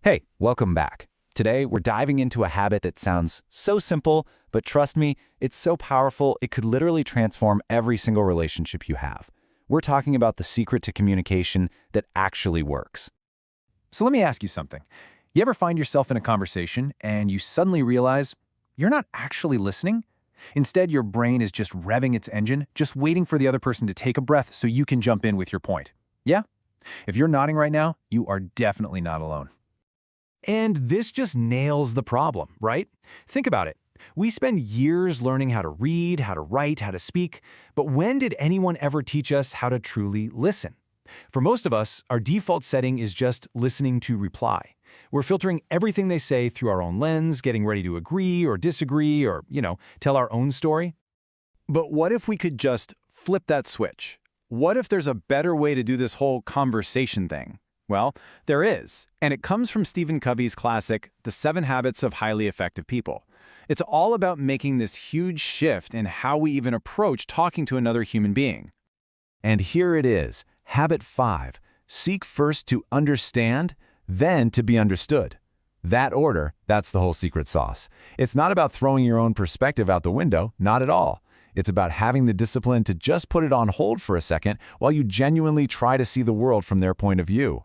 Hey, welcome back. Today, we're diving into a habit that sounds so simple, but trust me, it's so powerful it could literally transform every single relationship you have. We're talking about the secret to communication that actually works. So let me ask you something. You ever find yourself in a conversation and you suddenly realize you're not actually listening? Instead, your brain is just revving its engine, just waiting for the other person to take a breath so you can jump in with your point. Yeah? If you're nodding right now, you are definitely not alone. And this just nails the problem, right? Think about it. We spend years learning how to read, how to write, how to speak, but when did anyone ever teach us how to truly listen? For most of us, our default setting is just listening to reply. We're filtering everything they say through our own lens, getting ready to agree or disagree or, tell our own story. But what if we could just flip that switch? What if there's a better way to do this whole conversation thing? Well, there is, and it comes from Stephen Covey's classic, The 7 Habits of Highly Effective People. It's all about making this huge shift in how we even approach talking to another human being. And here it is, Habit 5. Seek first to understand, then to be understood. That order, that's the whole secret sauce. It's not about throwing your own perspective out the window, not at all. It's about having the discipline to just put it on hold for a second while you genuinely try to see the world from their point of view.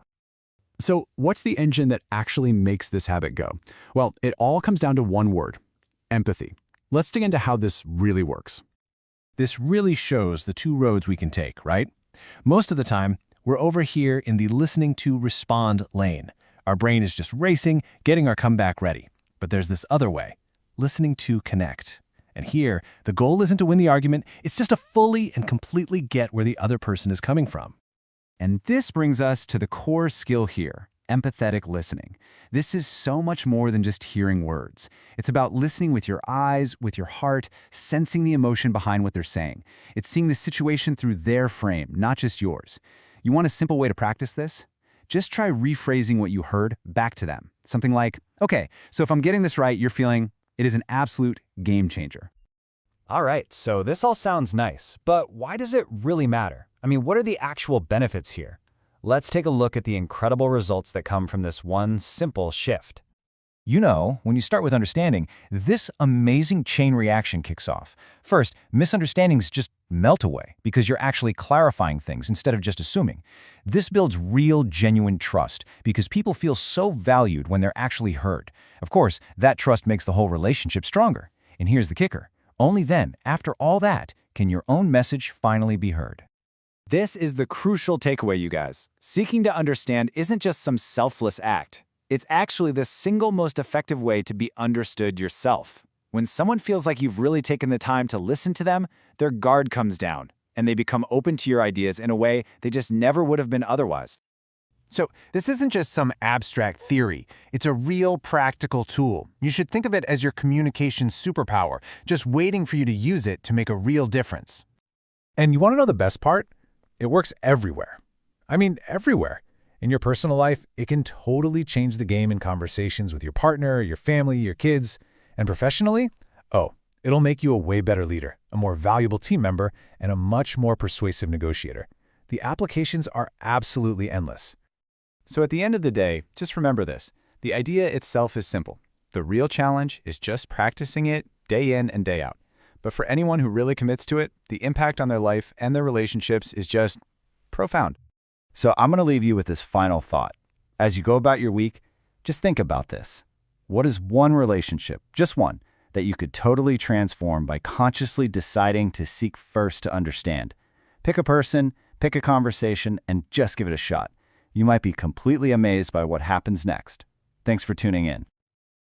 So what's the engine that actually makes this habit go? Well, it all comes down to one word: empathy. Let's dig into how this really works. This really shows the two roads we can take, right? Most of the time, we're over here in the listening to respond lane. Our brain is just racing, getting our comeback ready. But there's this other way, listening to connect. And here, the goal isn't to win the argument, it's just to fully and completely get where the other person is coming from. And this brings us to the core skill here, empathetic listening. This is so much more than just hearing words. It's about listening with your eyes, with your heart, sensing the emotion behind what they're saying. It's seeing the situation through their frame, not just yours. You want a simple way to practice this? Just try rephrasing what you heard back to them. Something like, okay, so if I'm getting this right, you're feeling it is an absolute game changer. All right, so this all sounds nice, but why does it really matter? I mean, what are the actual benefits here? Let's take a look at the incredible results that come from this one simple shift. When you start with understanding, this amazing chain reaction kicks off. First, misunderstandings just melt away because you're actually clarifying things instead of just assuming. This builds real, genuine trust because people feel so valued when they're actually heard. Of course, that trust makes the whole relationship stronger. And here's the kicker. Only then, after all that, can your own message finally be heard. This is the crucial takeaway, you guys. Seeking to understand isn't just some selfless act. It's actually the single most effective way to be understood yourself. When someone feels like you've really taken the time to listen to them, their guard comes down, and they become open to your ideas in a way they just never would have been otherwise. So this isn't just some abstract theory. It's a real practical tool. You should think of it as your communication superpower, just waiting for you to use it to make a real difference. And you want to know the best part? It works everywhere. I mean, everywhere. In your personal life, it can totally change the game in conversations with your partner, your family, your kids. And professionally, it'll make you a way better leader, a more valuable team member, and a much more persuasive negotiator. The applications are absolutely endless. So at the end of the day, just remember this. The idea itself is simple. The real challenge is just practicing it day in and day out. But for anyone who really commits to it, the impact on their life and their relationships is just profound. So I'm going to leave you with this final thought. As you go about your week, just think about this. What is one relationship, just one, that you could totally transform by consciously deciding to seek first to understand? Pick a person, pick a conversation, and just give it a shot. You might be completely amazed by what happens next. Thanks for tuning in.